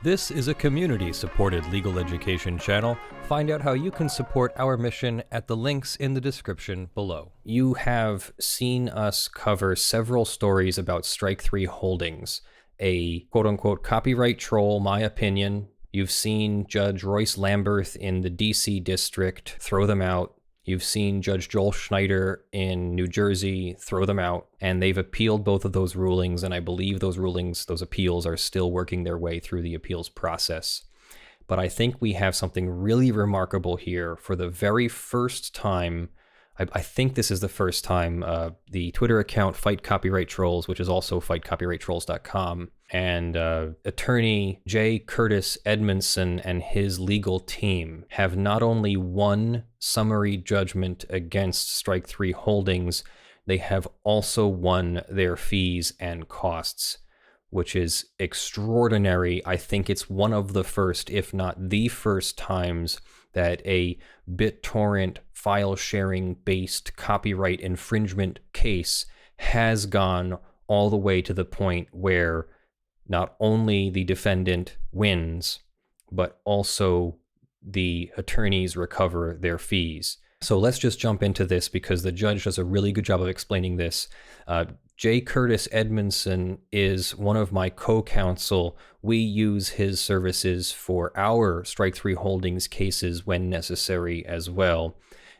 This is a community-supported legal education channel. Find out how you can support our mission at the links in the description below. You have seen us cover several stories about Strike 3 holdings, a quote-unquote copyright troll, my opinion. You've seen Judge Royce Lamberth in the DC district throw them out. You've seen Judge Joel Schneider in New Jersey throw them out, and they've appealed both of those rulings, and I believe those appeals are still working their way through the appeals process. But I think we have something really remarkable here. For the very first time, I think this is the first time, the Twitter account Fight Copyright Trolls, which is also fightcopyrighttrolls.com, and attorney J. Curtis Edmondson and his legal team have not only won summary judgment against Strike 3 holdings, they have also won their fees and costs, which is extraordinary. I think it's one of the first, if not the first times that a BitTorrent file sharing based copyright infringement case has gone all the way to the point where not only the defendant wins, but also the attorneys recover their fees. So let's just jump into this because the judge does a really good job of explaining this. J. Curtis Edmondson is one of my co-counsel. We use his services for our Strike 3 holdings cases when necessary as well.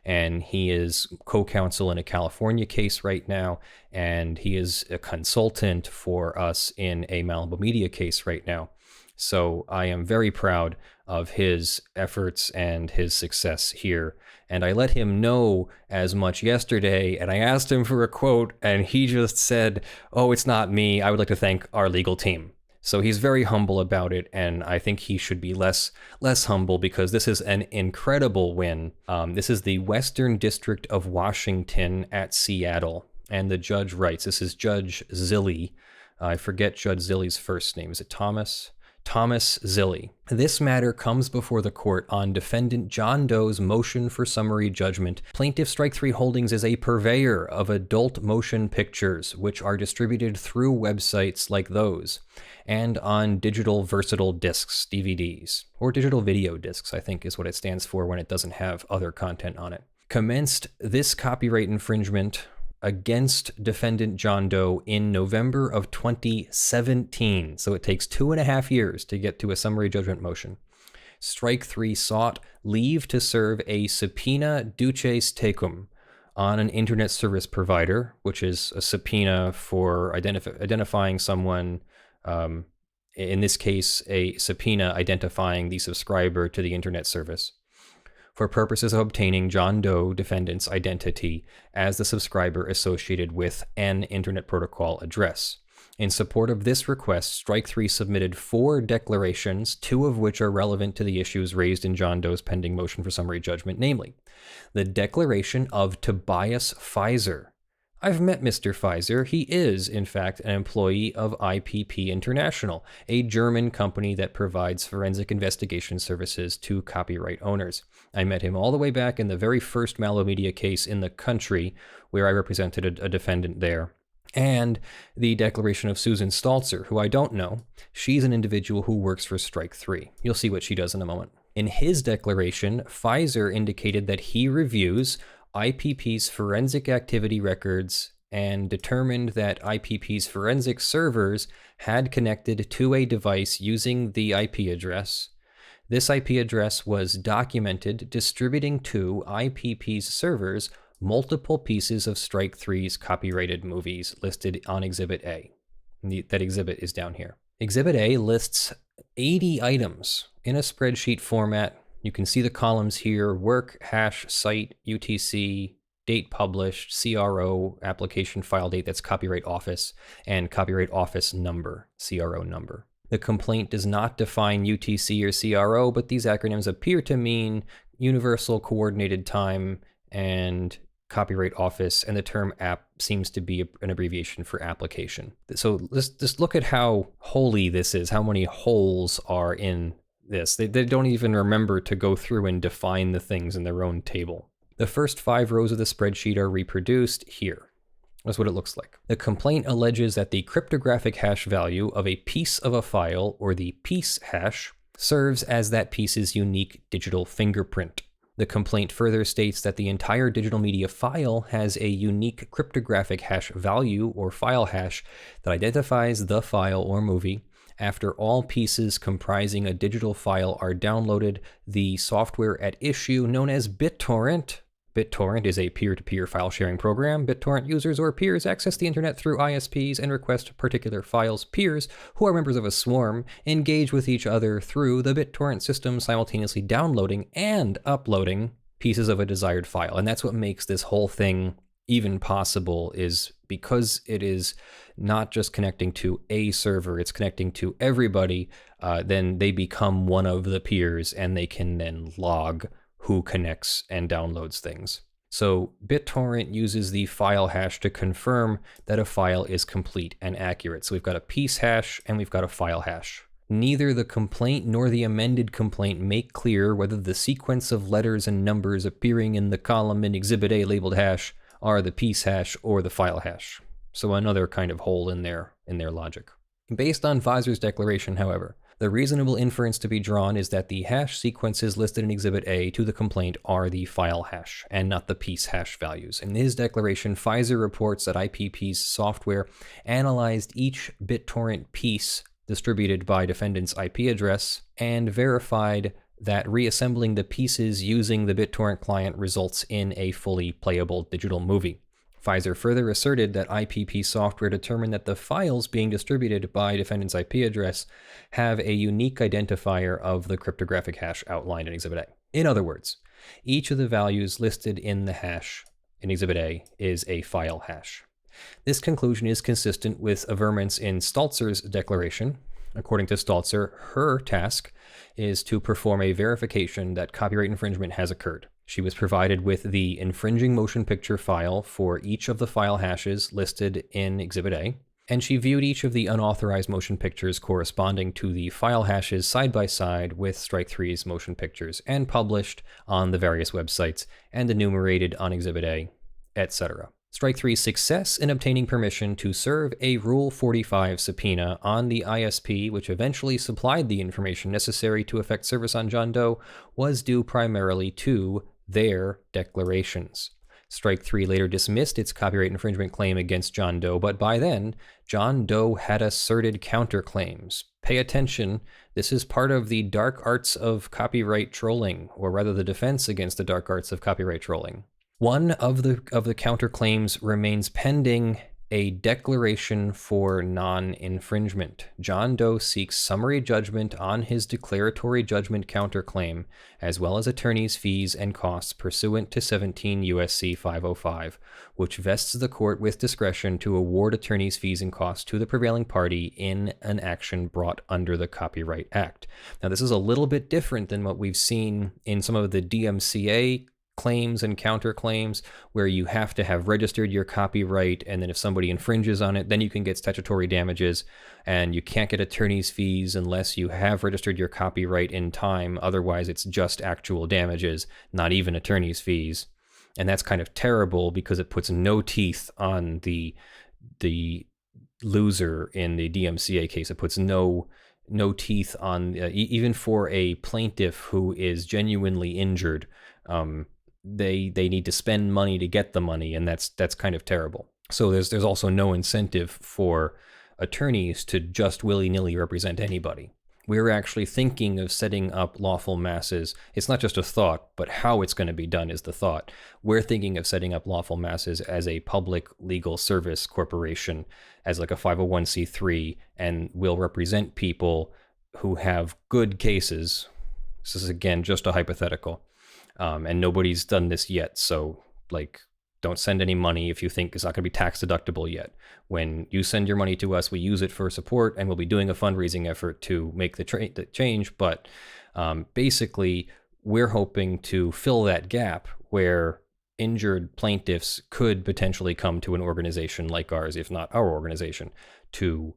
And he is co-counsel in a California case right now, and he is a consultant for us in a Malibu Media case right now. So I am very proud of his efforts and his success here. And I let him know as much yesterday, and I asked him for a quote, and he just said, "Oh, it's not me. I would like to thank our legal team." So he's very humble about it, and I think he should be less humble because this is an incredible win. This is the Western District of Washington at Seattle, and the judge writes, this is Judge Zilli. I forget Judge Zilli's first name. Is it Thomas? Thomas Zilli. This matter comes before the court on defendant John Doe's motion for summary judgment. Plaintiff Strike 3 Holdings is a purveyor of adult motion pictures, which are distributed through websites like those, and on digital versatile discs, DVDs, or digital video discs, I think is what it stands for when it doesn't have other content on it. Commenced this copyright infringement against defendant John Doe in November of 2017. So it takes 2.5 years to get to a summary judgment motion. Strike 3 sought leave to serve a subpoena duces tecum on an internet service provider, which is a subpoena for identifying someone, in this case, a subpoena identifying the subscriber to the internet service, for purposes of obtaining John Doe defendant's identity as the subscriber associated with an Internet Protocol address. In support of this request, Strike 3 submitted 4 declarations, 2 of which are relevant to the issues raised in John Doe's pending motion for summary judgment, namely, the declaration of Tobias Pfizer. I've met Mr. Pfizer. He is, in fact, an employee of IPP International, a German company that provides forensic investigation services to copyright owners. I met him all the way back in the very first Malibu Media case in the country, where I represented a defendant there. And the declaration of Susan Stalzer, who I don't know. She's an individual who works for Strike 3. You'll see what she does in a moment. In his declaration, Pfizer indicated that he reviews IPP's forensic activity records and determined that IPP's forensic servers had connected to a device using the IP address. This IP address was documented distributing to IPP's servers multiple pieces of Strike 3's copyrighted movies listed on Exhibit A. That exhibit is down here. Exhibit A lists 80 items in a spreadsheet format. You can see the columns here: work, hash, site, UTC, date published, CRO, application file date, that's Copyright Office, and Copyright Office number, CRO number. The complaint does not define UTC or CRO, but these acronyms appear to mean Universal Coordinated Time and Copyright Office, and the term app seems to be an abbreviation for application. So let's just look at how holy this is, how many holes are in this. They don't even remember to go through and define the things in their own table. The first 5 rows of the spreadsheet are reproduced here. That's what it looks like. The complaint alleges that the cryptographic hash value of a piece of a file, or the piece hash, serves as that piece's unique digital fingerprint. The complaint further states that the entire digital media file has a unique cryptographic hash value, or file hash, that identifies the file or movie. After all pieces comprising a digital file are downloaded, the software at issue, known as BitTorrent. BitTorrent is a peer-to-peer file sharing program. BitTorrent users or peers access the internet through ISPs and request particular files. Peers, who are members of a swarm, engage with each other through the BitTorrent system, simultaneously downloading and uploading pieces of a desired file. And that's what makes this whole thing even possible, is because it is not just connecting to a server, it's connecting to everybody, then they become one of the peers and they can then log who connects and downloads things. So BitTorrent uses the file hash to confirm that a file is complete and accurate. So we've got a piece hash and we've got a file hash. Neither the complaint nor the amended complaint make clear whether the sequence of letters and numbers appearing in the column in Exhibit A labeled hash are the piece hash or the file hash. So another kind of hole in their logic. Based on Pfizer's declaration, however, the reasonable inference to be drawn is that the hash sequences listed in Exhibit A to the complaint are the file hash and not the piece hash values. In his declaration, Pfizer reports that IPP's software analyzed each BitTorrent piece distributed by defendant's IP address and verified that reassembling the pieces using the BitTorrent client results in a fully playable digital movie. Pfizer further asserted that IPP software determined that the files being distributed by defendant's IP address have a unique identifier of the cryptographic hash outlined in Exhibit A. In other words, each of the values listed in the hash in Exhibit A is a file hash. This conclusion is consistent with averments in Staltzer's declaration. According to Staltzer, her task is to perform a verification that copyright infringement has occurred. She was provided with the infringing motion picture file for each of the file hashes listed in Exhibit A, and she viewed each of the unauthorized motion pictures corresponding to the file hashes side by side with Strike 3's motion pictures and published on the various websites and enumerated on Exhibit A, etc. Strike 3's success in obtaining permission to serve a Rule 45 subpoena on the ISP, which eventually supplied the information necessary to effect service on John Doe, was due primarily to their declarations. Strike 3 later dismissed its copyright infringement claim against John Doe, but by then, John Doe had asserted counterclaims. Pay attention, this is part of the dark arts of copyright trolling, or rather the defense against the dark arts of copyright trolling. One of the counterclaims remains pending, a declaration for non-infringement. John Doe seeks summary judgment on his declaratory judgment counterclaim, as well as attorney's fees and costs pursuant to 17 U.S.C. 505, which vests the court with discretion to award attorney's fees and costs to the prevailing party in an action brought under the Copyright Act. Now, this is a little bit different than what we've seen in some of the DMCA claims and counterclaims, where you have to have registered your copyright, and then if somebody infringes on it, then you can get statutory damages, and you can't get attorney's fees unless you have registered your copyright in time. Otherwise, it's just actual damages, not even attorney's fees. And that's kind of terrible because it puts no teeth on the loser in the DMCA case. It puts no teeth on, even for a plaintiff who is genuinely injured. They need to spend money to get the money, and that's kind of terrible. So there's also no incentive for attorneys to just willy-nilly represent anybody. We're actually thinking of setting up lawful masses. It's not just a thought, but how it's going to be done is the thought. We're thinking of setting up lawful masses as a public legal service corporation, as like a 501c3, and will represent people who have good cases. This is, again, just a hypothetical. And nobody's done this yet, so don't send any money if you think it's not going to be tax deductible yet. When you send your money to us, we use it for support, and we'll be doing a fundraising effort to make the change. But basically, we're hoping to fill that gap where injured plaintiffs could potentially come to an organization like ours, if not our organization, to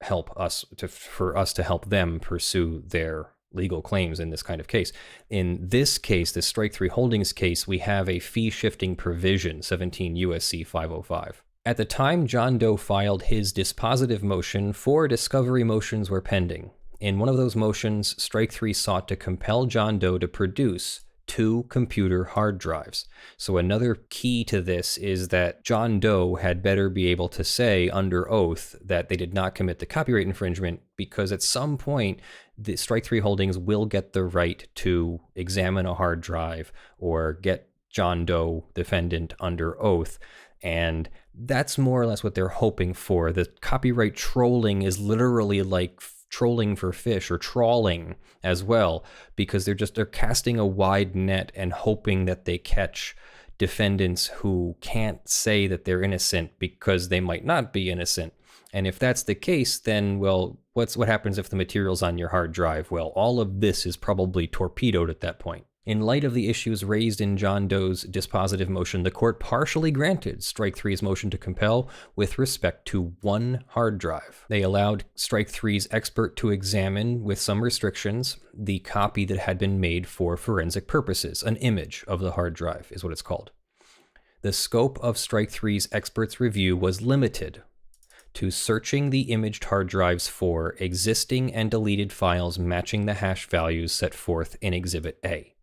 help us, for us to help them pursue their legal claims in this kind of case. In this case, the Strike 3 Holdings case, we have a fee shifting provision, 17 U.S.C. 505. At the time John Doe filed his dispositive motion, 4 discovery motions were pending. In one of those motions, Strike 3 sought to compel John Doe to produce 2 computer hard drives. So another key to this is that John Doe had better be able to say under oath that they did not commit the copyright infringement, because at some point the Strike 3 Holdings will get the right to examine a hard drive or get John Doe, defendant, under oath. And that's more or less what they're hoping for. The copyright trolling is literally like trolling for fish, or trawling as well, because they're casting a wide net and hoping that they catch defendants who can't say that they're innocent because they might not be innocent. And if that's the case, then, well, what happens if the material's on your hard drive? Well, all of this is probably torpedoed at that point. In light of the issues raised in John Doe's dispositive motion, the court partially granted Strike 3's motion to compel with respect to 1 hard drive. They allowed Strike 3's expert to examine, with some restrictions, the copy that had been made for forensic purposes. An image of the hard drive is what it's called. The scope of Strike 3's expert's review was limited to searching the imaged hard drives for existing and deleted files matching the hash values set forth in Exhibit A.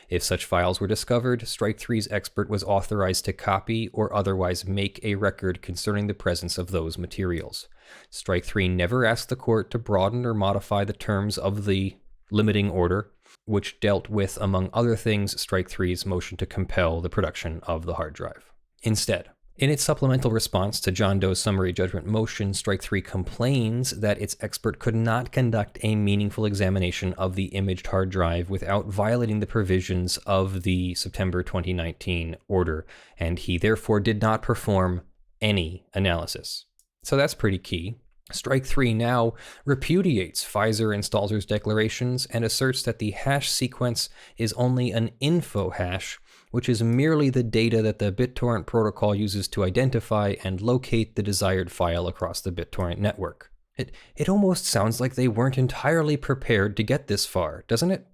If such files were discovered, Strike 3's expert was authorized to copy or otherwise make a record concerning the presence of those materials. Strike 3 never asked the court to broaden or modify the terms of the limiting order, which dealt with, among other things, Strike 3's motion to compel the production of the hard drive. Instead, in its supplemental response to John Doe's summary judgment motion, Strike 3 complains that its expert could not conduct a meaningful examination of the imaged hard drive without violating the provisions of the September 2019 order, and he therefore did not perform any analysis. So that's pretty key. Strike 3 now repudiates Pfizer and Stalzer's declarations and asserts that the hash sequence is only an info hash, which is merely the data that the BitTorrent protocol uses to identify and locate the desired file across the BitTorrent network. It almost sounds like they weren't entirely prepared to get this far, doesn't it?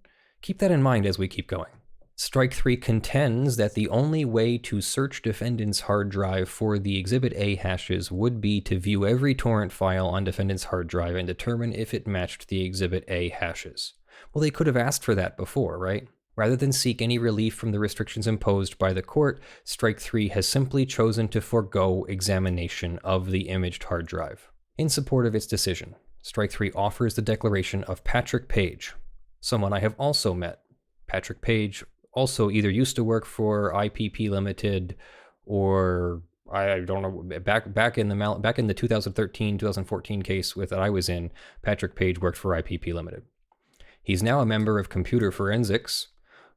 Keep that in mind as we keep going. Strike 3 contends that the only way to search defendant's hard drive for the Exhibit A hashes would be to view every torrent file on defendant's hard drive and determine if it matched the Exhibit A hashes. Well, they could have asked for that before, right? Rather than seek any relief from the restrictions imposed by the court, Strike 3 has simply chosen to forego examination of the imaged hard drive. In support of its decision, Strike 3 offers the declaration of Patrick Page, someone I have also met. Patrick Page also either used to work for IPP Limited, or I don't know, back in the 2013-2014 case that I was in, Patrick Page worked for IPP Limited. He's now a member of Computer Forensics,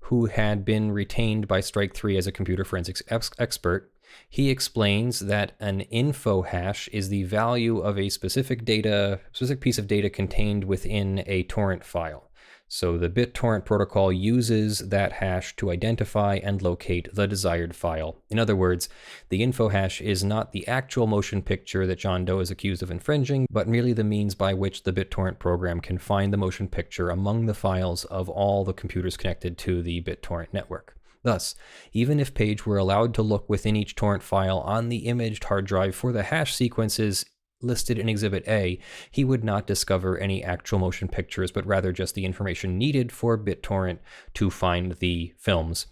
who had been retained by Strike 3 as a computer forensics expert. He explains that an info hash is the value of a specific piece of data contained within a torrent file. So the BitTorrent protocol uses that hash to identify and locate the desired file. In other words, the info hash is not the actual motion picture that John Doe is accused of infringing, but merely the means by which the BitTorrent program can find the motion picture among the files of all the computers connected to the BitTorrent network. Thus, even if Page were allowed to look within each torrent file on the imaged hard drive for the hash sequences listed in Exhibit A, he would not discover any actual motion pictures, but rather just the information needed for BitTorrent to find the films,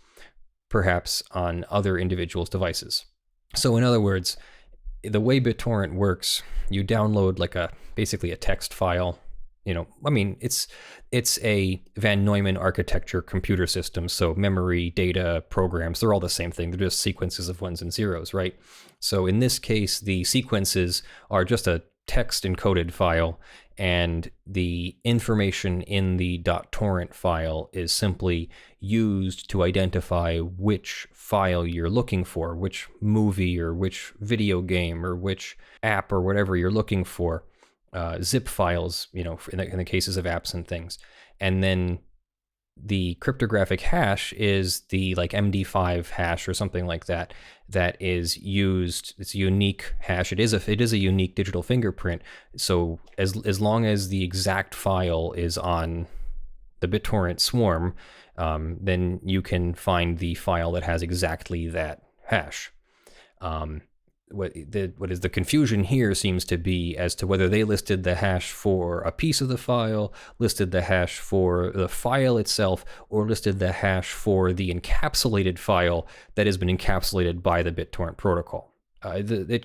perhaps on other individuals' devices. So in other words, the way BitTorrent works, you download basically a text file. It's a Van Neumann architecture computer system, so memory, data, programs, they're all the same thing. They're just sequences of ones and zeros, right? So in this case, the sequences are just a text encoded file, and the information in the .torrent file is simply used to identify which file you're looking for, which movie or which video game or which app or whatever you're looking for. Zip files, in the cases of apps and things. And then the cryptographic hash is the MD5 hash or something like that, that is used. It's a unique hash. It is a unique digital fingerprint. So as long as the exact file is on the BitTorrent swarm, then you can find the file that has exactly that hash. what is the confusion here seems to be as to whether they listed the hash for a piece of the file, listed the hash for the file itself, or listed the hash for the encapsulated file that has been encapsulated by the BitTorrent protocol. The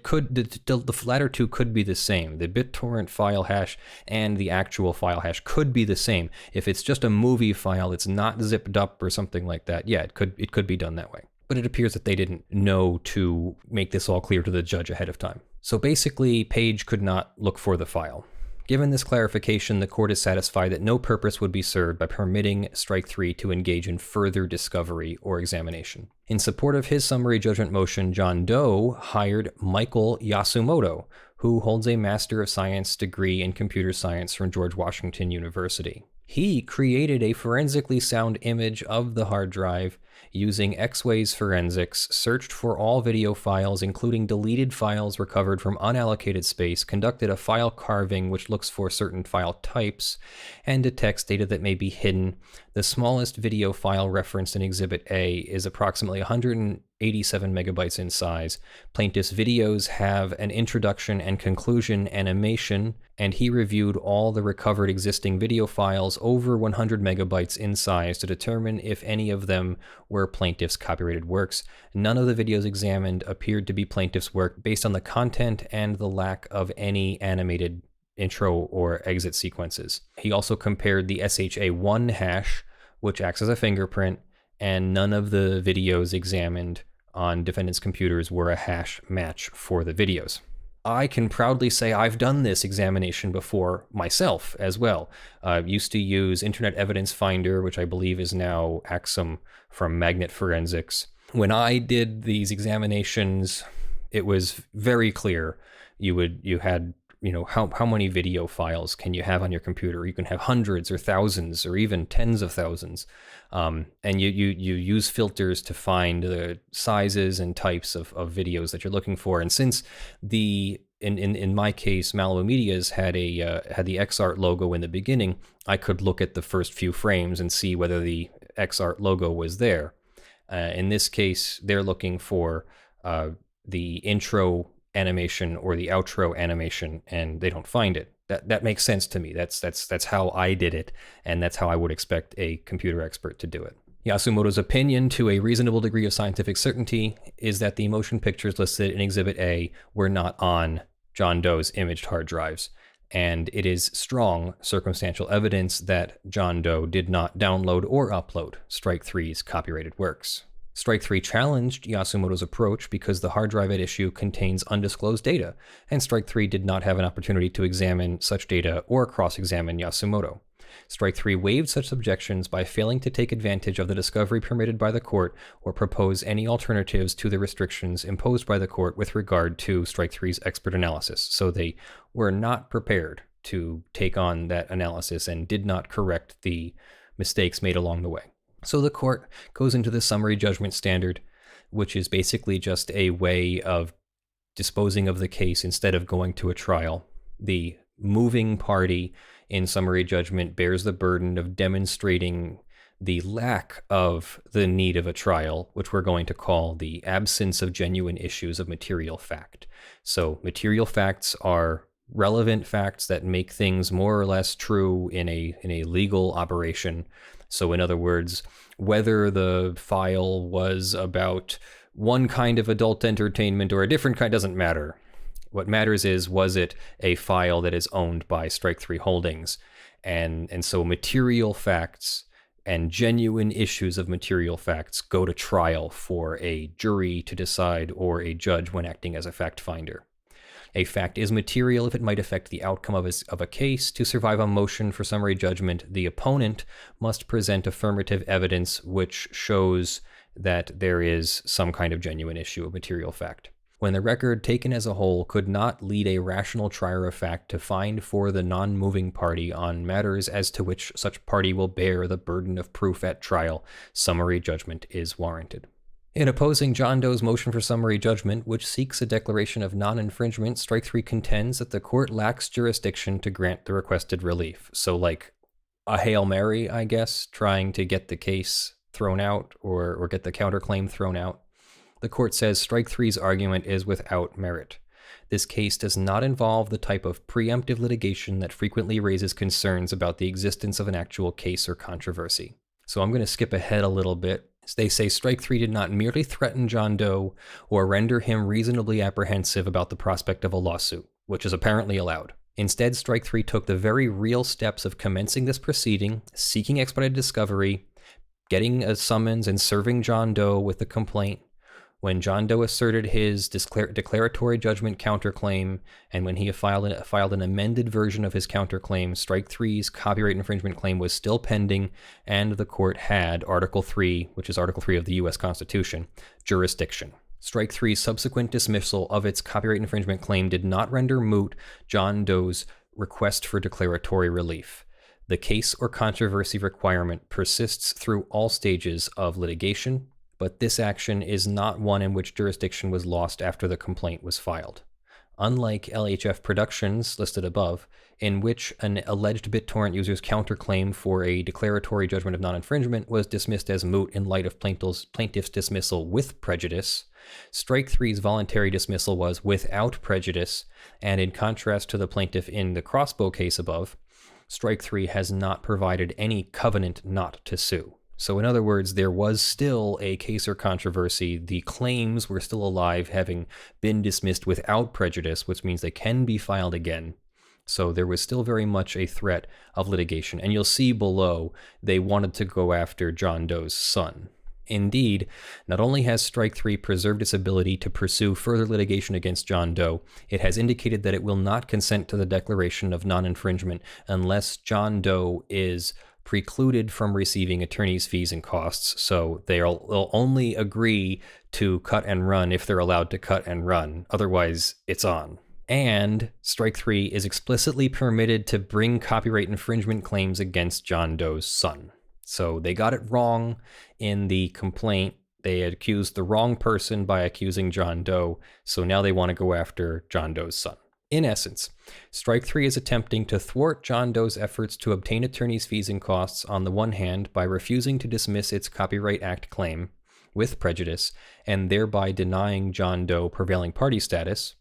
latter two could be the same. The BitTorrent file hash and the actual file hash could be the same. If it's just a movie file, it's not zipped up or something like that. Yeah, it could be done that way. But it appears that they didn't know to make this all clear to the judge ahead of time. So basically, Page could not look for the file. Given this clarification, the court is satisfied that no purpose would be served by permitting Strike 3 to engage in further discovery or examination. In support of his summary judgment motion, John Doe hired Michael Yasumoto, who holds a Master of Science degree in computer science from George Washington University. He created a forensically sound image of the hard drive using X-Ways forensics, searched for all video files, including deleted files recovered from unallocated space, conducted a file carving which looks for certain file types, and detects data that may be hidden. The smallest video file referenced in Exhibit A is approximately 187 megabytes in size. Plaintiff's videos have an introduction and conclusion animation, and he reviewed all the recovered existing video files over 100 megabytes in size to determine if any of them were plaintiff's copyrighted works. None of the videos examined appeared to be plaintiff's work based on the content and the lack of any animated intro or exit sequences. He also compared the SHA-1 hash, which acts as a fingerprint, and none of the videos examined on defendants' computers were a hash match for the videos. I can proudly say I've done this examination before myself as well. I used to use Internet Evidence Finder, which I believe is now Axum from Magnet Forensics. When I did these examinations, it was very clear. You had how many video files can you have on your computer? You can have hundreds or thousands or even tens of thousands. And you use filters to find the sizes and types of videos that you're looking for. And since in my case, Malibu Media's had the XArt logo in the beginning, I could look at the first few frames and see whether the XArt logo was there. In this case, they're looking for the intro animation or the outro animation, and they don't find it. That makes sense to me. That's how I did it, and that's how I would expect a computer expert to do it. Yasumoto's opinion, to a reasonable degree of scientific certainty, is that the motion pictures listed in Exhibit A were not on John Doe's imaged hard drives, and it is strong circumstantial evidence that John Doe did not download or upload Strike 3's copyrighted works. Strike 3 challenged Yasumoto's approach because the hard drive at issue contains undisclosed data, and Strike 3 did not have an opportunity to examine such data or cross-examine Yasumoto. Strike 3 waived such objections by failing to take advantage of the discovery permitted by the court or propose any alternatives to the restrictions imposed by the court with regard to Strike 3's expert analysis. So they were not prepared to take on that analysis and did not correct the mistakes made along the way. So the court goes into the summary judgment standard, which is basically just a way of disposing of the case instead of going to a trial. The moving party in summary judgment bears the burden of demonstrating the lack of the need of a trial, which we're going to call the absence of genuine issues of material fact. So material facts are relevant facts that make things more or less true in a legal operation. So in other words, whether the file was about one kind of adult entertainment or a different kind doesn't matter. What matters is, was it a file that is owned by Strike 3 Holdings? And so material facts and genuine issues of material facts go to trial for a jury to decide or a judge when acting as a fact finder. A fact is material if it might affect the outcome of a case. To survive a motion for summary judgment, the opponent must present affirmative evidence which shows that there is some kind of genuine issue of material fact. When the record taken as a whole could not lead a rational trier of fact to find for the non-moving party on matters as to which such party will bear the burden of proof at trial, summary judgment is warranted. In opposing John Doe's motion for summary judgment, which seeks a declaration of non-infringement, Strike 3 contends that the court lacks jurisdiction to grant the requested relief. So like a Hail Mary, I guess, trying to get the case thrown out or get the counterclaim thrown out. The court says Strike 3's argument is without merit. This case does not involve the type of preemptive litigation that frequently raises concerns about the existence of an actual case or controversy. So I'm going to skip ahead a little bit. They say Strike 3 did not merely threaten John Doe or render him reasonably apprehensive about the prospect of a lawsuit, which is apparently allowed. Instead, Strike 3 took the very real steps of commencing this proceeding, seeking expedited discovery, getting a summons and serving John Doe with the complaint. When John Doe asserted his declaratory judgment counterclaim, and when he filed an amended version of his counterclaim, Strike 3's copyright infringement claim was still pending, and the court had Article 3, which is Article 3 of the U.S. Constitution, jurisdiction. Strike 3's subsequent dismissal of its copyright infringement claim did not render moot John Doe's request for declaratory relief. The case or controversy requirement persists through all stages of litigation, but this action is not one in which jurisdiction was lost after the complaint was filed. Unlike LHF Productions, listed above, in which an alleged BitTorrent user's counterclaim for a declaratory judgment of non-infringement was dismissed as moot in light of plaintiff's dismissal with prejudice, Strike 3's voluntary dismissal was without prejudice, and in contrast to the plaintiff in the Crossbow case above, Strike 3 has not provided any covenant not to sue. So in other words, there was still a case or controversy. The claims were still alive, having been dismissed without prejudice, which means they can be filed again. So there was still very much a threat of litigation. And you'll see below, they wanted to go after John Doe's son. Indeed, not only has Strike 3 preserved its ability to pursue further litigation against John Doe, it has indicated that it will not consent to the declaration of non-infringement unless John Doe is precluded from receiving attorney's fees and costs, so they'll only agree to cut and run if they're allowed to cut and run. Otherwise, it's on. And Strike 3 is explicitly permitted to bring copyright infringement claims against John Doe's son. So they got it wrong in the complaint. They had accused the wrong person by accusing John Doe, so now they want to go after John Doe's son. In essence, Strike 3 is attempting to thwart John Doe's efforts to obtain attorney's fees and costs on the one hand by refusing to dismiss its Copyright Act claim with prejudice and thereby denying John Doe prevailing party status,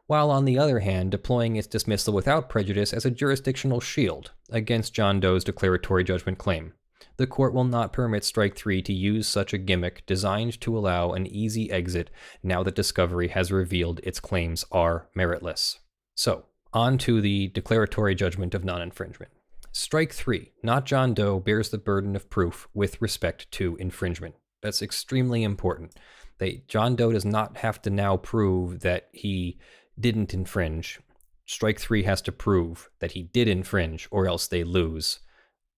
while on the other hand deploying its dismissal without prejudice as a jurisdictional shield against John Doe's declaratory judgment claim. The court will not permit Strike 3 to use such a gimmick designed to allow an easy exit now that discovery has revealed its claims are meritless. So, on to the declaratory judgment of non-infringement. Strike 3, not John Doe, bears the burden of proof with respect to infringement. That's extremely important. John Doe does not have to now prove that he didn't infringe. Strike 3 has to prove that he did infringe, or else they lose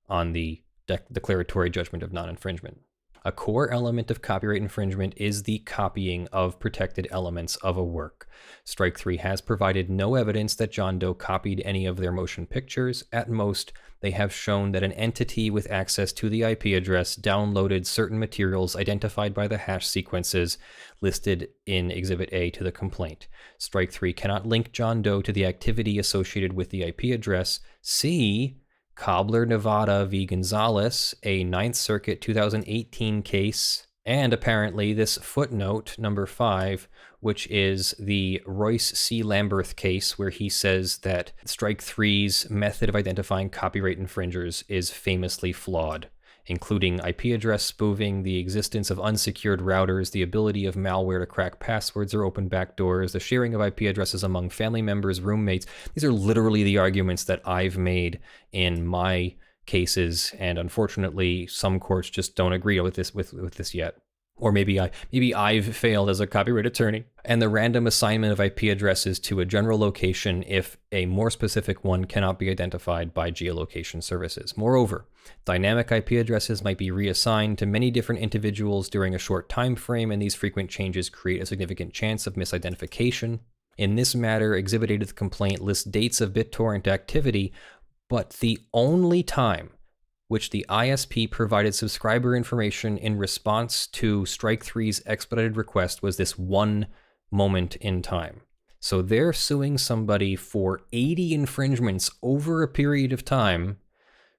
on the declaratory judgment of non-infringement. A core element of copyright infringement is the copying of protected elements of a work. Strike 3 has provided no evidence that John Doe copied any of their motion pictures. At most, they have shown that an entity with access to the IP address downloaded certain materials identified by the hash sequences listed in Exhibit A to the complaint. Strike 3 cannot link John Doe to the activity associated with the IP address. See Cobbler, Nevada v. Gonzalez, a Ninth Circuit 2018 case, and apparently this footnote, number 5, which is the Royce C. Lamberth case, where he says that Strike 3's method of identifying copyright infringers is famously flawed, including IP address spoofing, the existence of unsecured routers, the ability of malware to crack passwords or open backdoors, the sharing of IP addresses among family members, roommates. These are literally the arguments that I've made in my cases, and unfortunately, some courts just don't agree with this yet. Or maybe I've failed as a copyright attorney. And the random assignment of IP addresses to a general location if a more specific one cannot be identified by geolocation services. Moreover, dynamic IP addresses might be reassigned to many different individuals during a short time frame, and these frequent changes create a significant chance of misidentification. In this matter, Exhibit A to the complaint lists dates of BitTorrent activity, but the only time which the ISP provided subscriber information in response to Strike 3's expedited request was this one moment in time. So they're suing somebody for 80 infringements over a period of time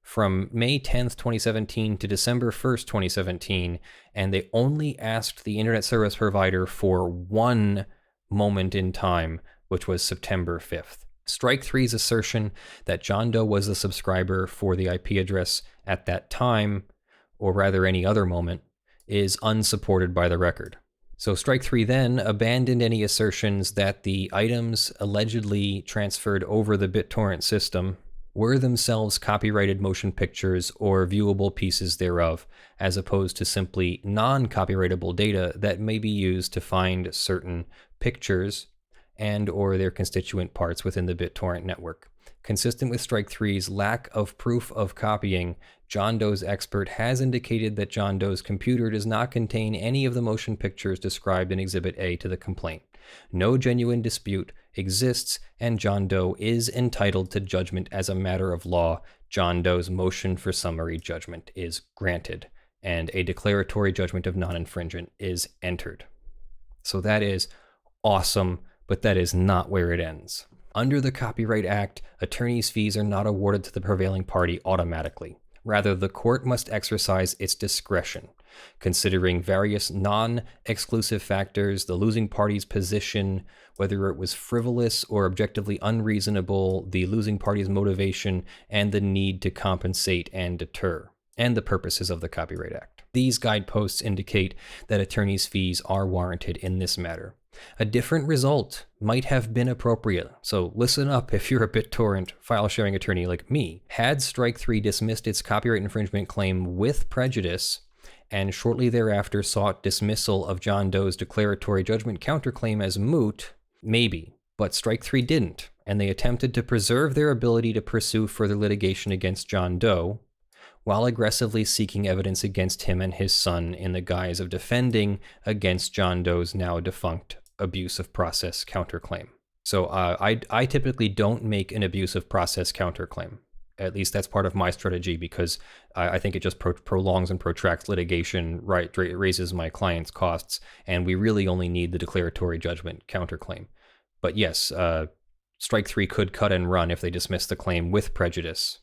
from May 10th, 2017 to December 1st, 2017, and they only asked the internet service provider for one moment in time, which was September 5th. Strike 3's assertion that John Doe was the subscriber for the IP address at that time, or rather any other moment, is unsupported by the record. So Strike 3 then abandoned any assertions that the items allegedly transferred over the BitTorrent system were themselves copyrighted motion pictures or viewable pieces thereof, as opposed to simply non-copyrightable data that may be used to find certain pictures and or their constituent parts within the BitTorrent network. Consistent with Strike 3's lack of proof of copying, John Doe's expert has indicated that John Doe's computer does not contain any of the motion pictures described in Exhibit A to the complaint. No genuine dispute exists, and John Doe is entitled to judgment as a matter of law. John Doe's motion for summary judgment is granted, and a declaratory judgment of non-infringement is entered. So that is awesome, but that is not where it ends. Under the Copyright Act, attorney's fees are not awarded to the prevailing party automatically. Rather, the court must exercise its discretion, considering various non-exclusive factors, the losing party's position, whether it was frivolous or objectively unreasonable, the losing party's motivation, and the need to compensate and deter, and the purposes of the Copyright Act. These guideposts indicate that attorney's fees are warranted in this matter. A different result might have been appropriate, so listen up if you're a BitTorrent file-sharing attorney like me. Had Strike 3 dismissed its copyright infringement claim with prejudice, and shortly thereafter sought dismissal of John Doe's declaratory judgment counterclaim as moot, maybe, but Strike 3 didn't, and they attempted to preserve their ability to pursue further litigation against John Doe, while aggressively seeking evidence against him and his son in the guise of defending against John Doe's now defunct abuse of process counterclaim. So I typically don't make an abuse of process counterclaim. At least that's part of my strategy, because I think it just prolongs and protracts litigation, right? It raises my client's costs, and we really only need the declaratory judgment counterclaim. But yes, Strike 3 could cut and run if they dismiss the claim with prejudice.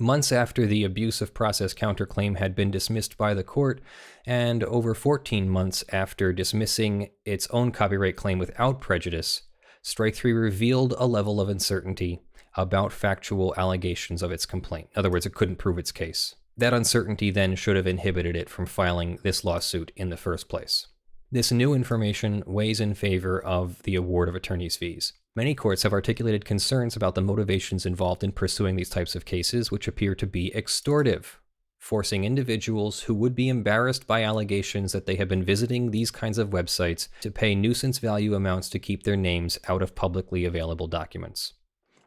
Months after the abuse of process counterclaim had been dismissed by the court, and over 14 months after dismissing its own copyright claim without prejudice, Strike 3 revealed a level of uncertainty about factual allegations of its complaint. In other words, it couldn't prove its case. That uncertainty then should have inhibited it from filing this lawsuit in the first place. This new information weighs in favor of the award of attorney's fees. Many courts have articulated concerns about the motivations involved in pursuing these types of cases, which appear to be extortive, forcing individuals who would be embarrassed by allegations that they have been visiting these kinds of websites to pay nuisance value amounts to keep their names out of publicly available documents.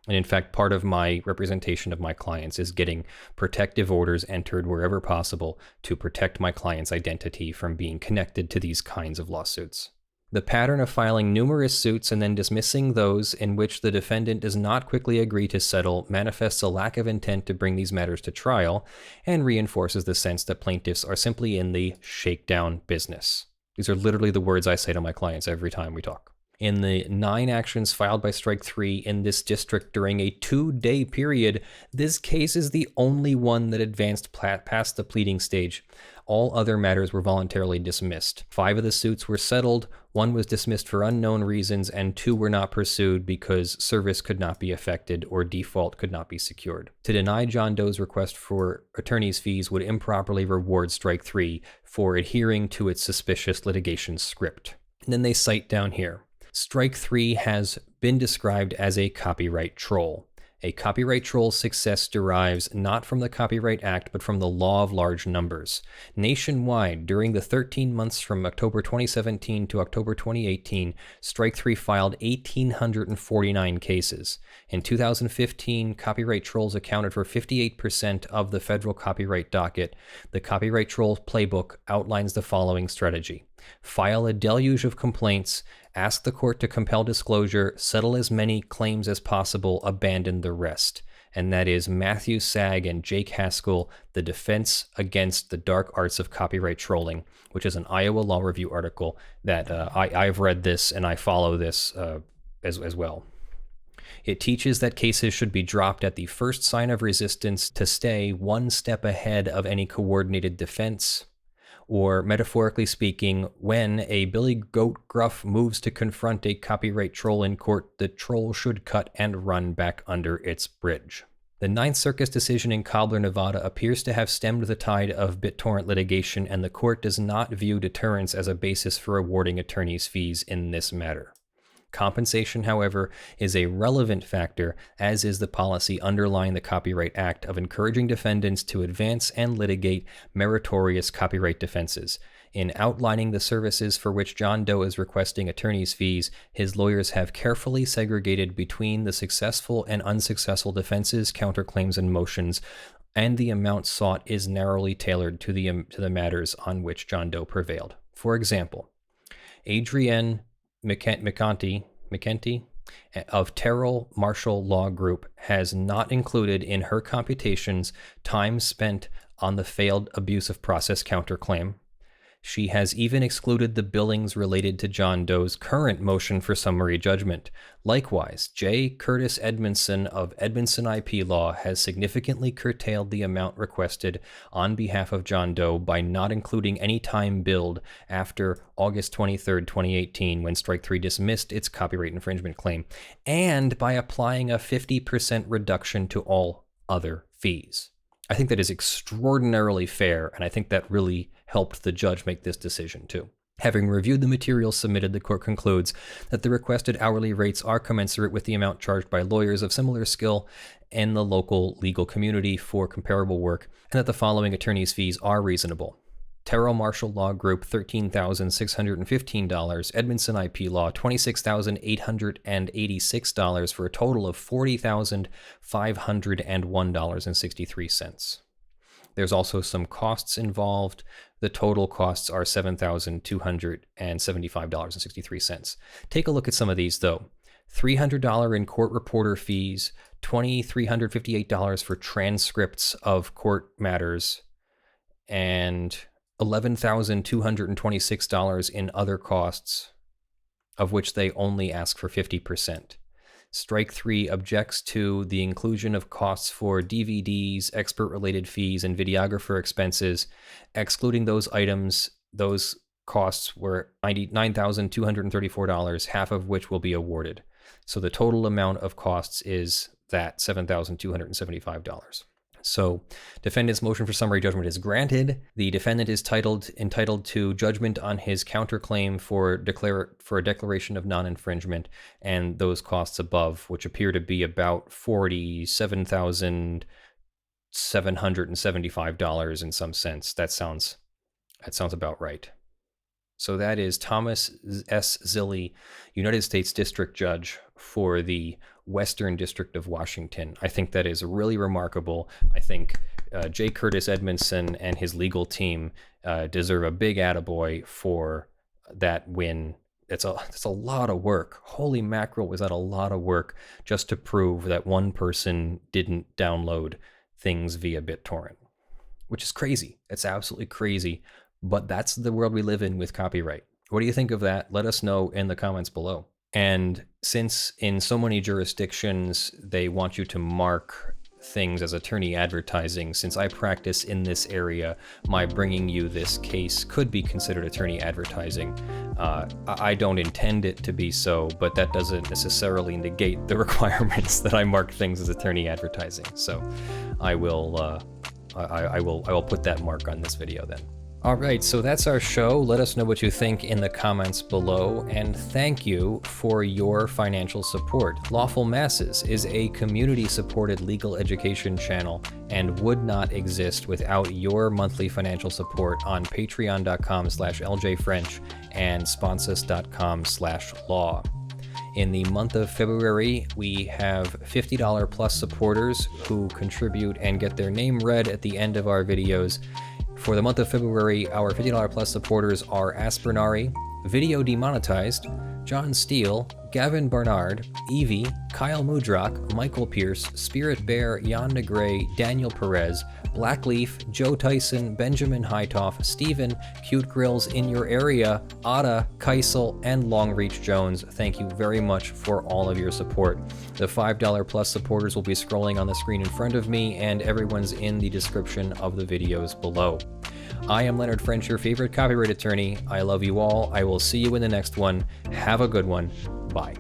And in fact, part of my representation of my clients is getting protective orders entered wherever possible to protect my client's identity from being connected to these kinds of lawsuits. The pattern of filing numerous suits and then dismissing those in which the defendant does not quickly agree to settle manifests a lack of intent to bring these matters to trial and reinforces the sense that plaintiffs are simply in the shakedown business. These are literally the words I say to my clients every time we talk. In the 9 actions filed by Strike 3 in this district during a 2-day period, this case is the only one that advanced past the pleading stage. All other matters were voluntarily dismissed. 5 of the suits were settled, 1 was dismissed for unknown reasons, and 2 were not pursued because service could not be affected or default could not be secured. To deny John Doe's request for attorney's fees would improperly reward Strike 3 for adhering to its suspicious litigation script. And then they cite down here, Strike 3 has been described as a copyright troll. A copyright troll's success derives not from the Copyright Act, but from the law of large numbers. Nationwide, during the 13 months from October 2017 to October 2018, Strike 3 filed 1,849 cases. In 2015, copyright trolls accounted for 58% of the federal copyright docket. The Copyright Troll Playbook outlines the following strategy. File a deluge of complaints, ask the court to compel disclosure, settle as many claims as possible, abandon the rest. And that is Matthew Sagg and Jake Haskell, The Defense Against the Dark Arts of Copyright Trolling, which is an Iowa Law Review article that I've read this and I follow this as well. It teaches that cases should be dropped at the first sign of resistance to stay one step ahead of any coordinated defense. Or, metaphorically speaking, when a billy goat gruff moves to confront a copyright troll in court, the troll should cut and run back under its bridge. The Ninth Circuit's decision in Cobbler, Nevada appears to have stemmed the tide of BitTorrent litigation, and the court does not view deterrence as a basis for awarding attorneys' fees in this matter. Compensation, however, is a relevant factor, as is the policy underlying the Copyright Act of encouraging defendants to advance and litigate meritorious copyright defenses. In outlining the services for which John Doe is requesting attorney's fees, his lawyers have carefully segregated between the successful and unsuccessful defenses, counterclaims, and motions, and the amount sought is narrowly tailored to the matters on which John Doe prevailed. For example, Adrienne McKenty of Terrell Marshall Law Group has not included in her computations time spent on the failed abuse of process counterclaim. She has even excluded the billings related to John Doe's current motion for summary judgment. Likewise, J. Curtis Edmondson of Edmondson IP Law has significantly curtailed the amount requested on behalf of John Doe by not including any time billed after August 23, 2018, when Strike 3 dismissed its copyright infringement claim, and by applying a 50% reduction to all other fees. I think that is extraordinarily fair, and I think that really helped the judge make this decision too. Having reviewed the materials submitted, the court concludes that the requested hourly rates are commensurate with the amount charged by lawyers of similar skill in the local legal community for comparable work, and that the following attorney's fees are reasonable. Terrell Marshall Law Group, $13,615. Edmondson IP Law, $26,886 for a total of $40,501.63. There's also some costs involved. The total costs are $7,275.63. Take a look at some of these, though. $300 in court reporter fees, $2,358 for transcripts of court matters, and $11,226 in other costs, of which they only ask for 50%. Strike 3 objects to the inclusion of costs for DVDs, expert-related fees, and videographer expenses. Excluding those items, those costs were $99,234, half of which will be awarded. So the total amount of costs is that $7,275. So, defendant's motion for summary judgment is granted. The defendant is entitled to judgment on his counterclaim for a declaration of non-infringement, and those costs above, which appear to be about $47,775 in some sense. That sounds about right. So that is Thomas S. Zilli, United States District Judge for the Western District of Washington. I think that is really remarkable. I think J. Curtis Edmondson and his legal team deserve a big attaboy for that win. It's a lot of work. Holy mackerel, was that a lot of work just to prove that one person didn't download things via BitTorrent, which is crazy. It's absolutely crazy. But that's the world we live in with copyright. What do you think of that? Let us know in the comments below. And since in so many jurisdictions they want you to mark things as attorney advertising, since I practice in this area, my bringing you this case could be considered attorney advertising. I don't intend it to be so, but that doesn't necessarily negate the requirements that I mark things as attorney advertising. So I will put that mark on this video then. All right, so that's our show. Let us know what you think in the comments below, and thank you for your financial support. Lawful Masses is a community-supported legal education channel and would not exist without your monthly financial support on patreon.com/ljfrench and sponsors.com/law. In the month of February, we have $50 plus supporters who contribute and get their name read at the end of our videos. For the month of February, our $50 plus supporters are Aspernari, Video Demonetized, John Steele, Gavin Barnard, Eevi, Kyle Mudrak, Michael Pearce, Spirit Bear, Jan Negrey, Daniel Perez, Blackleaf, Joe Tyson, Benjamin Hitov, Stephen, Cute Grills in your area, Ottah, Kysal, and Longreach Jones. Thank you very much for all of your support. The $5 plus supporters will be scrolling on the screen in front of me, and everyone's in the description of the videos below. I am Leonard French, your favorite copyright attorney. I love you all. I will see you in the next one. Have a good one. Bye.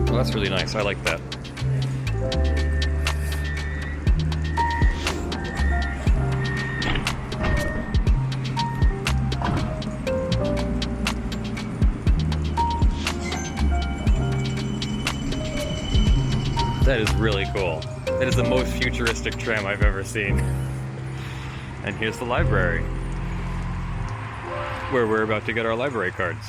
Oh, that's really nice. I like that. That is really cool. That is the most futuristic tram I've ever seen. And here's the library, where we're about to get our library cards.